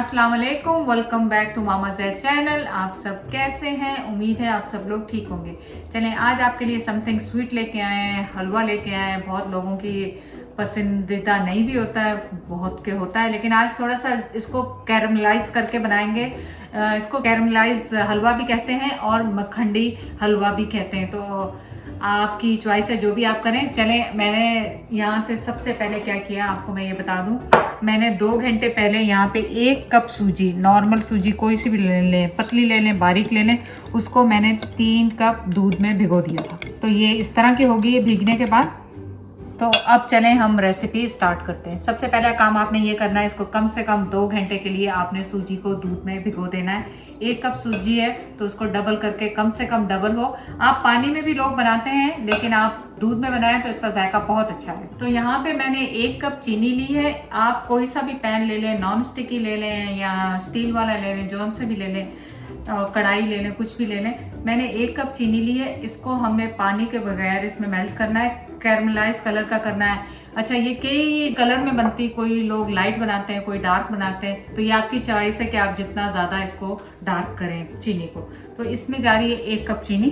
अस्सलाम वालेकुम, welcome back to Mama Zaid channel. आप सब कैसे हैं? उम्मीद है आप सब लोग ठीक होंगे। चलें, आज आपके लिए समथिंग स्वीट लेके आए हैं, हलवा लेके आए हैं। बहुत लोगों की पसंदीदा नहीं भी होता है, बहुत के होता है, लेकिन आज थोड़ा सा इसको कैरमलाइज करके बनाएंगे। इसको कैरमलाइज हलवा भी कहते हैं और मखंडी हलवा भी कहते हैं, तो आपकी चॉइस है, जो भी आप करें। चलें, मैंने यहाँ से सबसे पहले क्या किया आपको मैं ये बता दूँ। मैंने 2 घंटे पहले यहाँ पे 1 कप सूजी, नॉर्मल सूजी कोई सी भी ले लें, पतली ले लें, बारीक ले लें, उसको मैंने 3 कप दूध में भिगो दिया था। तो ये इस तरह की होगी ये भीगने के बाद। तो अब चलें हम रेसिपी स्टार्ट करते हैं। सबसे पहला काम आपने ये करना है, इसको कम से कम 2 घंटे के लिए आपने सूजी को दूध में भिगो देना है। 1 कप सूजी है तो उसको डबल करके, कम से कम डबल हो। आप पानी में भी लोग बनाते हैं, लेकिन आप दूध में बनाएं तो इसका जायका बहुत अच्छा है। तो यहाँ पे मैंने 1 कप चीनी ली है। आप कोई सा भी पैन ले लें, नॉन स्टिकी ले लें या स्टील वाला ले लें, जौन से भी ले लें, कढ़ाई ले लें, कुछ भी ले लें। मैंने 1 कप चीनी ली है, इसको हमें पानी के बगैर इसमें मेल्ट करना है, कैरमलाइज कलर का करना है। अच्छा, ये कई कलर में बनती, कोई लोग लाइट बनाते हैं, कोई डार्क बनाते हैं, तो ये आपकी चॉइस है कि आप जितना ज़्यादा इसको डार्क करें चीनी को। तो इसमें जा रही है 1 कप चीनी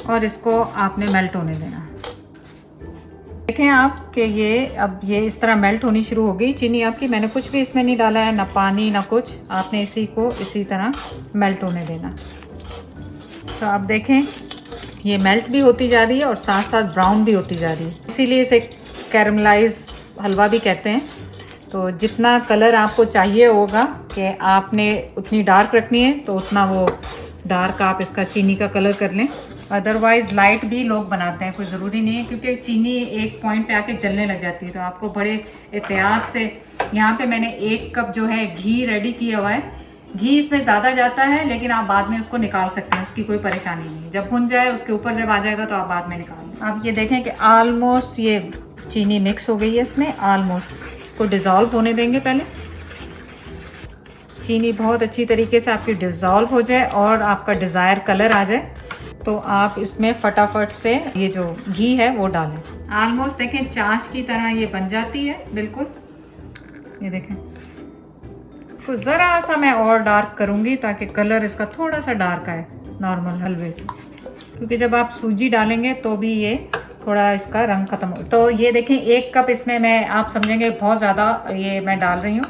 और इसको आपने मेल्ट होने देना। देखें आप कि ये अब ये इस तरह मेल्ट होनी शुरू हो गई चीनी आपकी। मैंने कुछ भी इसमें नहीं डाला है, ना पानी ना कुछ। आपने इसी को इसी तरह मेल्ट होने देना। तो आप देखें ये मेल्ट भी होती जा रही है और साथ साथ ब्राउन भी होती जा रही है, इसीलिए इसे कैरमलाइज हलवा भी कहते हैं। तो जितना कलर आपको चाहिए होगा कि आपने उतनी डार्क रखनी है, तो उतना वो डार्क आप इसका चीनी का कलर कर लें। अदरवाइज़ लाइट भी लोग बनाते हैं, कोई ज़रूरी नहीं है, क्योंकि चीनी एक पॉइंट पे आके जलने लग जाती है। तो आपको बड़े एहतियात से, यहाँ पे मैंने 1 कप जो है घी रेडी किया हुआ है। घी इसमें ज़्यादा जाता है, लेकिन आप बाद में उसको निकाल सकते हैं, उसकी कोई परेशानी नहीं है। जब भुन जाए, उसके ऊपर जब आ जाएगा तो आप बाद में निकाल लें। आप ये देखें कि ऑलमोस्ट ये चीनी मिक्स हो गई है इसमें, ऑलमोस्ट। इसको डिज़ोल्व होने देंगे पहले। चीनी बहुत अच्छी तरीके से आपकी डिज़ोल्व हो जाए और आपका डिज़ायर कलर आ जाए, तो आप इसमें फटाफट से ये जो घी है वो डालें। ऑलमोस्ट देखें चाश की तरह ये बन जाती है बिल्कुल। ये देखें, तो ज़रा सा मैं और डार्क करूँगी ताकि कलर इसका थोड़ा सा डार्क आए नॉर्मल हलवे से, क्योंकि जब आप सूजी डालेंगे तो भी ये थोड़ा इसका रंग ख़त्म हो। तो ये देखें 1 कप इसमें मैं, आप समझेंगे बहुत ज़्यादा ये मैं डाल रही हूँ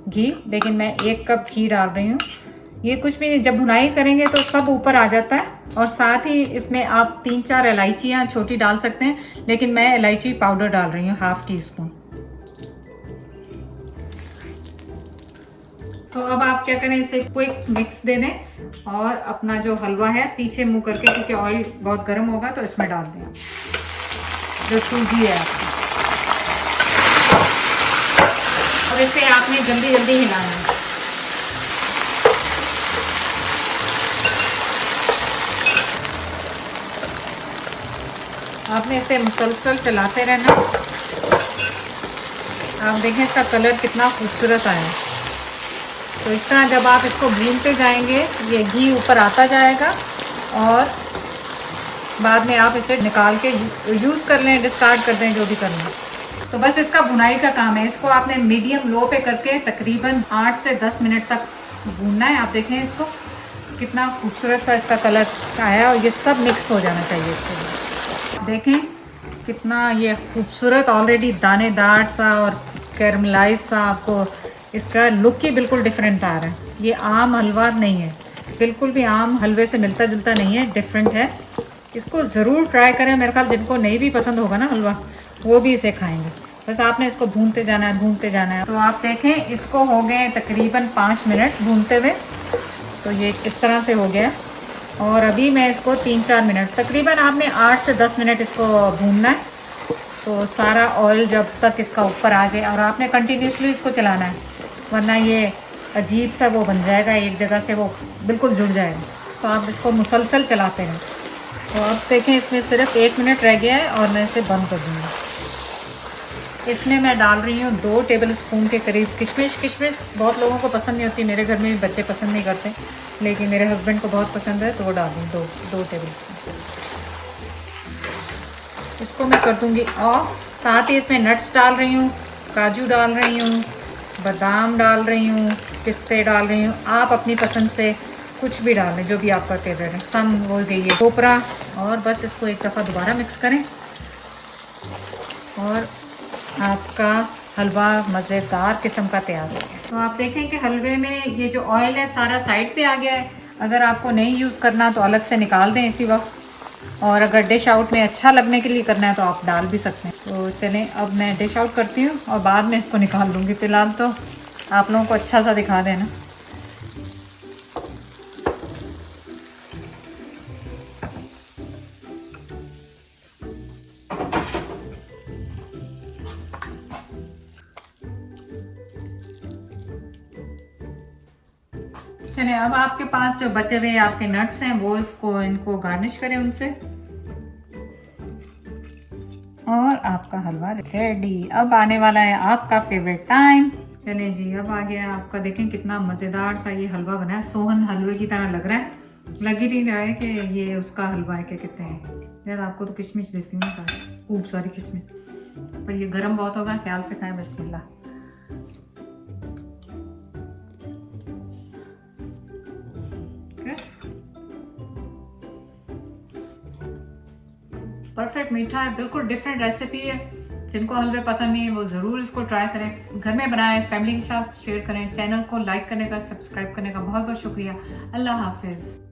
घी, लेकिन मैं 1 कप घी डाल रही हूँ। ये कुछ भी जब भुनाई करेंगे तो सब ऊपर आ जाता है। और साथ ही इसमें आप 3-4 इलायचियाँ छोटी डाल सकते हैं, लेकिन मैं इलायची पाउडर डाल रही हूँ, 1/2 टीस्पून। तो अब आप क्या करें, इसे क्विक मिक्स दे दें और अपना जो हलवा है पीछे मुंह करके, क्योंकि ऑयल बहुत गर्म होगा, तो इसमें डाल दें जो सूजी है आपकी। और इसे आपने जल्दी जल्दी हिलाना है। आपने इसे मुसलसल चलाते रहना। आप देखें इसका कलर कितना खूबसूरत आया है। तो इस तरह जब आप इसको भूनते जाएंगे, ये घी ऊपर आता जाएगा और बाद में आप इसे निकाल के यूज़ कर लें, डिस्कार्ड कर दें, जो भी करना है। तो बस इसका भुनाई का काम है। इसको आपने मीडियम लो पे करके तकरीबन 8 से 10 मिनट तक भूनना है। आप देखें इसको कितना खूबसूरत सा इसका कलर आया, और ये सब मिक्स हो जाना चाहिए इसके लिए। देखें कितना ये खूबसूरत, ऑलरेडी दानेदार सा और कैरमलाइज सा, आपको इसका लुक ही बिल्कुल डिफरेंट आ रहा है। ये आम हलवा नहीं है, बिल्कुल भी आम हलवे से मिलता जुलता नहीं है, डिफरेंट है। इसको ज़रूर ट्राई करें। मेरे ख्याल जिनको नहीं भी पसंद होगा ना हलवा, वो भी इसे खाएंगे। बस आपने इसको भूनते जाना है, भूनते जाना है। तो आप देखें इसको हो गए तकरीबन 5 मिनट भूनते हुए, तो ये इस तरह से हो गया। और अभी मैं इसको 3-4 मिनट, तकरीबन आपने 8 से 10 मिनट इसको भूनना है, तो सारा ऑयल जब तक इसका ऊपर आ जाए। और आपने कंटिन्यूसली इसको चलाना है, वरना ये अजीब सा वो बन जाएगा, एक जगह से वो बिल्कुल जुड़ जाएगा। तो आप इसको मुसलसल चलाते रहें। तो अब देखें इसमें सिर्फ 1 मिनट रह गया है और मैं इसे बंद कर दूँगी। इसमें मैं डाल रही हूँ 2 टेबल स्पून के करीब किशमिश। किशमिश बहुत लोगों को पसंद नहीं होती, मेरे घर में भी बच्चे पसंद नहीं करते, लेकिन मेरे हस्बैंड को बहुत पसंद है, तो वो डाल दूँ 2 टेबल स्पून। इसको मैं कर दूँगी ऑफ। साथ ही इसमें नट्स डाल रही हूँ, काजू डाल रही हूँ, बादाम डाल रही हूँ, पिस्ते डाल रही हूँ। आप अपनी पसंद से कुछ भी डाल लें जो भी आपका फेवरेट है। सम हो गई है खोपरा, और बस इसको एक दफ़ा दोबारा मिक्स करें और आपका हलवा मज़ेदार किस्म का तैयार हो गया। तो आप देखें कि हलवे में ये जो ऑयल है सारा साइड पे आ गया है। अगर आपको नहीं यूज़ करना तो अलग से निकाल दें इसी वक्त, और अगर डिश आउट में अच्छा लगने के लिए करना है तो आप डाल भी सकते हैं। तो चलें अब मैं डिश आउट करती हूँ और बाद में इसको निकाल लूँगी। फ़िलहाल तो आप लोगों को अच्छा सा दिखा देना। चलिए अब आपके पास जो बचे हुए आपके नट्स हैं वो इनको गार्निश करें उनसे, और आपका हलवा रेडी। अब आने वाला है आपका फेवरेट टाइम। चलिए जी, अब आ गया आपका। देखें कितना मज़ेदार सा ये हलवा बना है, सोहन हलवे की तरह लग रहा है। लग ही नहीं रहा है कि ये उसका हलवा है। क्या कहते हैं यार, आपको तो किशमिश देती हूँ सारी, खूब सारी किशमिश, पर ये गर्म बहुत होगा, ख्याल से खाएं। बिस्मिल्लाह। परफेक्ट मीठा है, बिल्कुल डिफरेंट रेसिपी है। जिनको हलवे पसंद नहीं है वो ज़रूर इसको ट्राई करें, घर में बनाएं, फैमिली के साथ शेयर करें। चैनल को लाइक करने का, सब्सक्राइब करने का बहुत बहुत शुक्रिया। अल्लाह हाफिज़।